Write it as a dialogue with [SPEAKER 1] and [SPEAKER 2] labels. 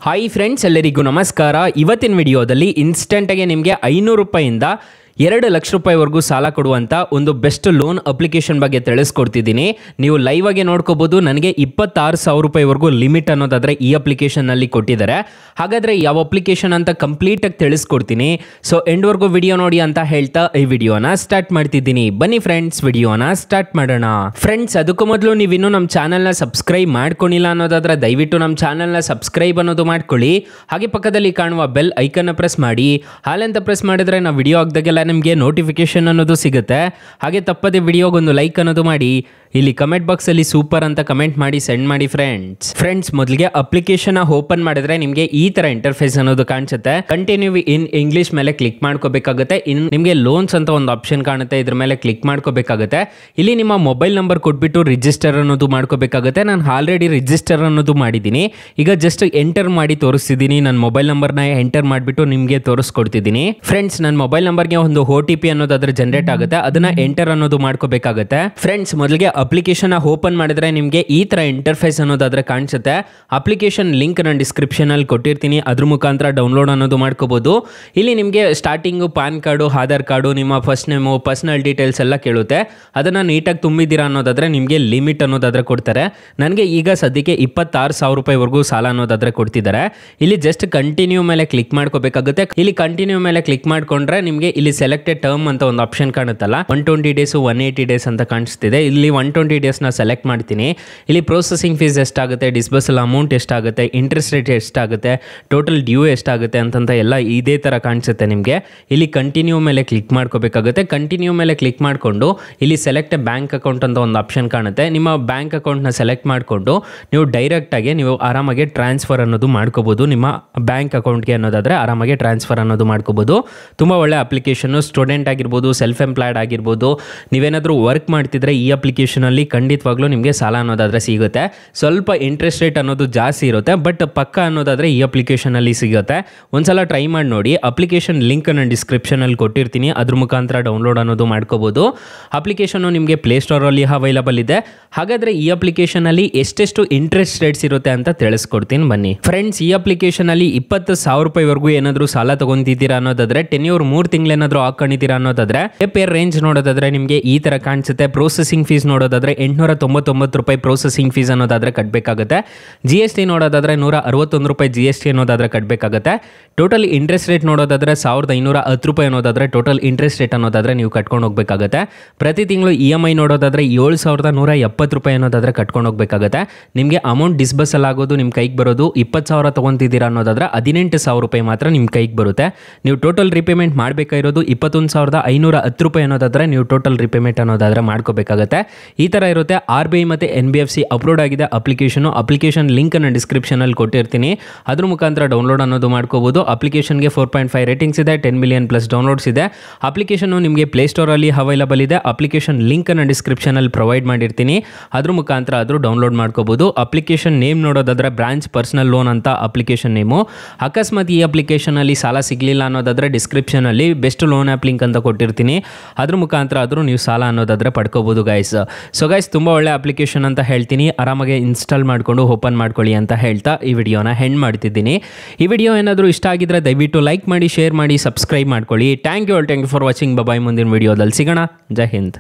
[SPEAKER 1] Hi friends, ಎಲ್ಲರಿಗೂ ನಮಸ್ಕಾರ. ಇವತ್ತಿನ ವಿಡಿಯೋದಲ್ಲಿ ಇನ್ಸ್ಟೆಂಟಾಗಿ ನಿಮಗೆ 500 ರೂಪಾಯಿಂದ 2 ಲಕ್ಷ ರೂಪಾಯಿವರೆಗೂ ಸಾಲ ಕೊಡುವಂಥ ಒಂದು ಬೆಸ್ಟ್ ಲೋನ್ ಅಪ್ಲಿಕೇಶನ್ ಬಗ್ಗೆ ತಿಳಿಸ್ಕೊಡ್ತಿದ್ದೀನಿ. ನೀವು ಲೈವ್ ಆಗಿ ನೋಡ್ಕೋಬಹುದು. ನನಗೆ 26,000 ರೂಪಾಯಿವರೆಗೂ ಲಿಮಿಟ್ ಅನ್ನೋದಾದರೆ ಈ ಅಪ್ಲಿಕೇಶನ್ನಲ್ಲಿ ಕೊಟ್ಟಿದ್ದಾರೆ. ಹಾಗಾದರೆ ಯಾವ ಅಪ್ಲಿಕೇಶನ್ ಅಂತ ಕಂಪ್ಲೀಟಾಗಿ ತಿಳಿಸ್ಕೊಡ್ತೀನಿ. ಸೊ ಎಂಡ್ವರೆಗೂ ವಿಡಿಯೋ ನೋಡಿ ಅಂತ ಹೇಳ್ತಾ ಈ ವಿಡಿಯೋನ ಸ್ಟಾರ್ಟ್ ಮಾಡ್ತಿದ್ದೀನಿ. ಬನ್ನಿ ಫ್ರೆಂಡ್ಸ್, ವಿಡಿಯೋನ ಸ್ಟಾರ್ಟ್ ಮಾಡೋಣ. ಫ್ರೆಂಡ್ಸ್, ಅದಕ್ಕೂ ಮೊದಲು ನೀವು ಇನ್ನೂ ನಮ್ಮ ಚಾನಲ್ನ ಸಬ್ಸ್ಕ್ರೈಬ್ ಮಾಡ್ಕೊಂಡಿಲ್ಲ ಅನ್ನೋದಾದ್ರೆ ದಯವಿಟ್ಟು ನಮ್ಮ ಚಾನಲ್ನ ಸಬ್ಸ್ಕ್ರೈಬ್ ಅನ್ನೋದು ಮಾಡ್ಕೊಳ್ಳಿ. ಹಾಗೆ ಪಕ್ಕದಲ್ಲಿ ಕಾಣುವ ಬೆಲ್ ಐಕನ್ನ ಪ್ರೆಸ್ ಮಾಡಿ. ಹಾಲಂತ ಪ್ರೆಸ್ ಮಾಡಿದ್ರೆ ನಾವು ವಿಡಿಯೋ ಹಾಕಿದಾಗೆಲ್ಲ ನಿಮಗೆ ನೋಟಿಫಿಕೇಶನ್ ಅನ್ನೋದು ಸಿಗುತ್ತೆ. ಹಾಗೆ ತಪ್ಪದೆ ವಿಡಿಯೋಗೊಂದು ಲೈಕ್ ಅನ್ನೋದು ಮಾಡಿ. ಇಲ್ಲಿ ಕಮೆಂಟ್ ಬಾಕ್ಸ್ ಅಲ್ಲಿ ಸೂಪರ್ ಅಂತ ಕಮೆಂಟ್ ಮಾಡಿ ಸೆಂಡ್ ಮಾಡಿ ಫ್ರೆಂಡ್ಸ್. ಮೊದಲಿಗೆ ಅಪ್ಲಿಕೇಶನ್ ಓಪನ್ ಮಾಡಿದ್ರೆ ನಿಮಗೆ ಈ ತರ ಇಂಟರ್ಫೇಸ್ ಅನ್ನೋದು ಕಾಣಿಸುತ್ತೆ. ಕಂಟಿನ್ಯೂ ಇನ್ ಇಂಗ್ಲಿಷ್ ಮೇಲೆ ಕ್ಲಿಕ್ ಮಾಡ್ಕೋಬೇಕಾಗುತ್ತೆ. ನಿಮಗೆ ಲೋನ್ಸ್ ಅಂತ ಒಂದು ಆಪ್ಷನ್ ಕಾಣುತ್ತೆ, ಇದ್ರ ಮೇಲೆ ಕ್ಲಿಕ್ ಮಾಡ್ಕೋಬೇಕಾಗುತ್ತೆ. ಇಲ್ಲಿ ನಿಮ್ಮ ಮೊಬೈಲ್ ನಂಬರ್ ಕೊಟ್ಬಿಟ್ಟು ರಿಜಿಸ್ಟರ್ ಅನ್ನೋದು ಮಾಡ್ಕೋಬೇಕಾಗುತ್ತೆ. ನಾನು ಆಲ್ರೆಡಿ ರಿಜಿಸ್ಟರ್ ಅನ್ನೋದು ಮಾಡಿದ್ದೀನಿ. ಈಗ ಜಸ್ಟ್ ಎಂಟರ್ ಮಾಡಿ ತೋರಿಸ್ತಿದ್ದೀನಿ. ನನ್ನ ಮೊಬೈಲ್ ನಂಬರ್ನ ಎಂಟರ್ ಮಾಡಿಬಿಟ್ಟು ನಿಮಗೆ ತೋರಿಸ್ಕೊಡ್ತಿದ್ದೀನಿ. ಫ್ರೆಂಡ್ಸ್, ನನ್ನ ಮೊಬೈಲ್ ನಂಬರ್ಗೆ ಒಂದು OTP ಅನ್ನೋದಾದ್ರೆ ಜನರೇಟ್ ಆಗುತ್ತೆ, ಅದನ್ನ ಎಂಟರ್ ಅನ್ನೋದು ಮಾಡ್ಕೋಬೇಕಾಗುತ್ತೆ. ಫ್ರೆಂಡ್ಸ್, ಮೊದಲಿಗೆ ಅಪ್ಲಿಕೇಶನ್ ಓಪನ್ ಮಾಡಿದ್ರೆ ನಿಮಗೆ ಈ ತರ ಇಂಟರ್ಫೇಸ್ ಅನ್ನೋದಾದ್ರೆ ಕಾಣಿಸುತ್ತೆ. ಅಪ್ಲಿಕೇಶನ್ ಲಿಂಕ್ ನಾನು ಡಿಸ್ಕ್ರಿಪ್ಷನ್ ಅಲ್ಲಿ ಕೊಟ್ಟಿರ್ತೀನಿ, ಅದ್ರ ಮುಖಾಂತರ ಡೌನ್ಲೋಡ್ ಅನ್ನೋದು ಮಾಡ್ಕೋಬಹುದು. ಇಲ್ಲಿ ನಿಮಗೆ starting PAN card, Aadhaar card, ನಿಮ್ಮ ಫಸ್ಟ್ ನೇಮು, ಪರ್ಸನಲ್ ಡೀಟೇಲ್ಸ್ ಎಲ್ಲ ಕೇಳುತ್ತೆ. ಅದನ್ನ ನೀಟಾಗಿ ತುಂಬಿದ್ದೀರಾ ಅನ್ನೋದಾದ್ರೆ ನಿಮಗೆ ಲಿಮಿಟ್ ಅನ್ನೋದಾದ್ರೆ ಕೊಡ್ತಾರೆ. ನನಗೆ ಈಗ ಸದ್ಯಕ್ಕೆ 26,000 ರೂಪಾಯಿವರೆಗೂ ಸಾಲ ಅನ್ನೋದಾದ್ರೆ ಕೊಡ್ತಿದ್ದಾರೆ. ಇಲ್ಲಿ ಜಸ್ಟ್ ಕಂಟಿನ್ಯೂ ಮೇಲೆ ಕ್ಲಿಕ್ ಮಾಡ್ಕೋಬೇಕಾಗುತ್ತೆ. ಇಲ್ಲಿ ಕಂಟಿನ್ಯೂ ಮೇಲೆ ಕ್ಲಿಕ್ ಮಾಡ್ಕೊಂಡ್ರೆ ನಿಮಗೆ ಇಲ್ಲಿ ಸೆಲೆಕ್ಟೆಡ್ ಟರ್ಮ್ ಅಂತ ಒಂದು ಆಪ್ಷನ್ ಕಾಣುತ್ತಲ್ಲ, 120 ಡೇಸ್ 180 ಡೇಸ್ ಅಂತ ಕಾಣಿಸ್ತಿದೆ. ಇಲ್ಲಿ 120 ಡೇಸ್ನ ಸೆಲೆಕ್ಟ್ ಮಾಡ್ತೀನಿ. ಇಲ್ಲಿ ಪ್ರೊಸೆಸಿಂಗ್ ಫೀಸ್ ಎಷ್ಟಾಗುತ್ತೆ, ಡಿಸ್ಬರ್ಸಲ್ ಅಮೌಂಟ್ ಎಷ್ಟಾಗುತ್ತೆ, ಇಂಟ್ರೆಸ್ಟ್ ರೇಟ್ ಎಷ್ಟಾಗುತ್ತೆ, ಟೋಟಲ್ ಡ್ಯೂ ಎಷ್ಟಾಗುತ್ತೆ ಅಂತಂತ ಎಲ್ಲ ಇದೇ ಥರ ಕಾಣಿಸುತ್ತೆ ನಿಮಗೆ. ಇಲ್ಲಿ ಕಂಟಿನ್ಯೂ ಮೇಲೆ ಕ್ಲಿಕ್ ಮಾಡ್ಕೋಬೇಕಾಗುತ್ತೆ. ಕಂಟಿನ್ಯೂ ಮೇಲೆ ಕ್ಲಿಕ್ ಮಾಡಿಕೊಂಡು ಇಲ್ಲಿ ಸೆಲೆಕ್ಟ್ ಬ್ಯಾಂಕ್ ಅಕೌಂಟ್ ಅಂತ ಒಂದು ಆಪ್ಷನ್ ಕಾಣುತ್ತೆ. ನಿಮ್ಮ ಬ್ಯಾಂಕ್ ಅಕೌಂಟ್ನ ಸೆಲೆಕ್ಟ್ ಮಾಡಿಕೊಂಡು ನೀವು ಡೈರೆಕ್ಟಾಗಿ ನೀವು ಆರಾಮಾಗಿ ಟ್ರಾನ್ಸ್ಫರ್ ಅನ್ನೋದು ಮಾಡ್ಕೋಬೋದು. ನಿಮ್ಮ ಬ್ಯಾಂಕ್ ಅಕೌಂಟ್ಗೆ ಅನ್ನೋದಾದರೆ ಆರಾಮಾಗಿ ಟ್ರಾನ್ಸ್ಫರ್ ಅನ್ನೋದು ಮಾಡ್ಕೋಬೋದು. ತುಂಬ ಒಳ್ಳೆ ಅಪ್ಲಿಕೇಶನ್. ಸ್ಟೂಡೆಂಟ್ ಆಗಿರ್ಬೋದು, ಸೆಲ್ಫ್ ಎಂಪ್ಲಾಯ್ಡ್ ಆಗಿರ್ಬೋದು, ನೀವೇನಾದರೂ ವರ್ಕ್ ಮಾಡ್ತಿದ್ರೆ ಈ ಅಪ್ಲಿಕೇಶನಲ್ಲಿ ಖಂಡಿತವಾಗ್ಲೂ ನಿಮಗೆ ಸಾಲ ಅನ್ನೋದಾದರೆ ಸಿಗುತ್ತೆ. ಸ್ವಲ್ಪ ಇಂಟ್ರೆಸ್ಟ್ ರೇಟ್ ಅನ್ನೋದು ಜಾಸ್ತಿ ಇರುತ್ತೆ, ಬಟ್ ಪಕ್ಕ ಅನ್ನೋದಾದರೆ ಈ ಅಪ್ಲಿಕೇಶನಲ್ಲಿ ಸಿಗುತ್ತೆ. ಒಂದ್ಸಲ ಟ್ರೈ ಮಾಡಿ ನೋಡಿ. ಅಪ್ಲಿಕೇಶನ್ ಲಿಂಕ್ ನಾನು ಡಿಸ್ಕ್ರಿಪ್ಷನಲ್ಲಿ ಕೊಟ್ಟಿರ್ತೀನಿ, ಅದ್ರ ಮುಖಾಂತರ ಡೌನ್ಲೋಡ್ ಅನ್ನೋದು ಮಾಡ್ಕೋಬೋದು. ಅಪ್ಲಿಕೇಶನ್ನು ನಿಮಗೆ ಪ್ಲೇಸ್ಟೋರಲ್ಲಿ ಅವೈಲಬಲ್ ಇದೆ. ಹಾಗಾದರೆ ಈ ಅಪ್ಲಿಕೇಶನಲ್ಲಿ ಎಷ್ಟೆಷ್ಟು ಇಂಟ್ರೆಸ್ಟ್ ರೇಟ್ಸ್ ಇರುತ್ತೆ ಅಂತ ತಿಳಿಸ್ಕೊಡ್ತೀನಿ ಬನ್ನಿ. ಫ್ರೆಂಡ್ಸ್, ಈ ಅಪ್ಲಿಕೇಶನಲ್ಲಿ 20,000 ರೂಪಾಯಿವರೆಗೂ ಏನಾದರೂ ಸಾಲ ತಗೊಂತಿದ್ದೀರಾ ಅನ್ನೋದಾದರೆ ಟೆನ್ಯೂರ್ 3 ತಿಂಗಳೇನಾದರೂ ಹಾಕೊಂಡಿದ್ದೀರಾ ಅನ್ನೋದಾದ್ರೆ ಪೇರ್ ರೇಂಜ್ ನೋಡೋದಾದ್ರೆ ನಿಮಗೆ ಈ ತರ ಕಾಣಿಸುತ್ತೆ. ಪ್ರೊಸೆಸಿಂಗ್ ಫೀಸ್ ನೋಡೋದಾದ್ರೆ 899 ರೂಪಾಯಿ ಪ್ರೊಸೆಸಿಂಗ್ ಫೀಸ್ ಅನ್ನೋದಾದ್ರೆ ಕಟ್ಟಬೇಕಾಗುತ್ತೆ. GST ನೋಡೋದಾದ್ರೆ 161 ರೂಪಾಯಿ GST ಅನ್ನೋದಾದ್ರೆ ಕಟ್ಟಬೇಕಾಗುತ್ತೆ. ಟೋಟಲ್ ಇಂಟ್ರೆಸ್ಟ್ ರೇಟ್ ನೋಡೋದಾದ್ರೆ 1,510 ರೂಪಾಯಿ ಅನ್ನೋದಾದ್ರೆ ಟೋಟಲ್ ಇಂಟ್ರೆಸ್ಟ್ ರೇಟ್ ಅನ್ನೋದಾದ್ರೆ ನೀವು ಕಟ್ಕೊಂಡು ಹೋಗ್ಬೇಕಾಗುತ್ತೆ. ಪ್ರತಿ ತಿಂಗಳು EMI ನೋಡೋದಾದ್ರೆ 7,170 ರೂಪಾಯಿ ಅನ್ನೋದಾದ್ರೆ ಕಟ್ಕೊಂಡು ಹೋಗ್ಬೇಕಾಗುತ್ತೆ. ನಿಮಗೆ ಅಮೌಂಟ್ ಡಿಸ್ಬರ್ಸಲ್ ಆಗೋದು ನಿಮ್ಮ ಕೈಗೆ ಬರೋದು 20,000 ತಗೊಂತಿದ್ದೀರಾ ಅನ್ನೋದಾದ್ರೆ 18,000 ರೂಪಾಯಿ ಮಾತ್ರ ನಿಮ್ಮ ಕೈಗೆ ಬರುತ್ತೆ. ನೀವು ಟೋಟಲ್ ರಿಪೇಮೆಂಟ್ ಮಾಡಬೇಕಾಗಿರೋದು 21,510 ರೂಪಾಯಿ ಅನ್ನೋದಾದ್ರೆ ನೀವು ಟೋಟಲ್ ರಿಪೇಮೆಂಟ್ ಅನ್ನೋದಾದ್ರೆ ಮಾಡ್ಕೋಬೇಕಾಗುತ್ತೆ. ಈ ಥರ ಇರುತ್ತೆ. RBI ಮತ್ತು NBFC ಅಪ್ಲೋಡ್ ಆಗಿದೆ ಅಪ್ಲಿಕೇಶನ್ ಲಿಂಕ್ ನಾನು ಡಿಸ್ಕ್ರಿಪ್ಷನಲ್ಲಿ ಕೊಟ್ಟಿರ್ತೀನಿ, ಅದ್ರ ಮುಖಾಂತರ ಡೌನ್ಲೋಡ್ ಅನ್ನೋದು ಮಾಡ್ಕೋಬಹುದು. ಅಪ್ಲಿಕೇಶನ್ಗೆ 4.5 ರೇಟಿಂಗ್ಸ್ ಇದೆ, 10 ಮಿಲಿಯನ್ ಪ್ಲಸ್ ಡೌನ್ಲೋಡ್ಸ್ ಇದೆ. ಅಪ್ಲಿಕೇಶನ್ ನಿಮಗೆ ಪ್ಲೇಸ್ಟೋರಲ್ಲಿ ಅವೈಲಬಲ್ ಇದೆ. ಅಪ್ಲಿಕೇಶನ್ ಲಿಂಕ್ ನಾನು ಡಿಸ್ಕ್ರಿಪ್ಷನಲ್ಲಿ ಪ್ರೊವೈಡ್ ಮಾಡಿರ್ತೀನಿ, ಅದ್ರ ಮುಖಾಂತರ ಆದರೂ ಡೌನ್ಲೋಡ್ ಮಾಡ್ಕೋಬಹುದು. ಅಪ್ಲಿಕೇಶನ್ ನೇಮ್ ನೋಡೋದಾದ್ರೆ ಬ್ರಾಂಚ್ ಪರ್ಸನಲ್ ಲೋನ್ ಅಂತ ಅಪ್ಲಿಕೇಶನ್ ನೇಮು. ಅಕಸ್ಮಾತ್ ಈ ಅಪ್ಲಿಕೇಶನಲ್ಲಿ ಸಾಲ ಸಿಗಲಿಲ್ಲ ಅನ್ನೋದಾದ್ರೆ ಡಿಸ್ಕ್ರಿಪ್ಷನಲ್ಲಿ ಬೆಸ್ಟ್ ಲೋನ್ ಆ್ಯಪ್ ಲಿಂಕ್ ಅಂತ ಕೊಟ್ಟಿರ್ತೀನಿ, ಅದ್ರ ಮುಖಾಂತರ ಆದರೂ ನೀವು ಸಾಲ ಅನ್ನೋದಾದ್ರೆ ಪಡ್ಕೋಬಹುದು ಗೈಸ್. ಸೊ ಗೈಸ್, ತುಂಬ ಒಳ್ಳೆ ಅಪ್ಲಿಕೇಶನ್ ಅಂತ ಹೇಳ್ತೀನಿ. ಆರಾಮಾಗಿ ಇನ್ಸ್ಟಾಲ್ ಮಾಡಿಕೊಂಡು ಓಪನ್ ಮಾಡ್ಕೊಳ್ಳಿ ಅಂತ ಹೇಳ್ತಾ ಈ ವಿಡಿಯೋನ ಹೆಂಡ್ ಮಾಡ್ತಿದ್ದೀನಿ. ಈ ವಿಡಿಯೋ ಏನಾದರೂ ಇಷ್ಟ ಆಗಿದ್ರೆ ದಯವಿಟ್ಟು ಲೈಕ್ ಮಾಡಿ, ಶೇರ್ ಮಾಡಿ, ಸಬ್ಸ್ಕ್ರೈಬ್ ಮಾಡ್ಕೊಳ್ಳಿ. Thank you for watching. Bye. ಮುಂದಿನ ವಿಡಿಯೋದಲ್ಲಿ ಸಿಗೋಣ. ಜೈ ಹಿಂದ್.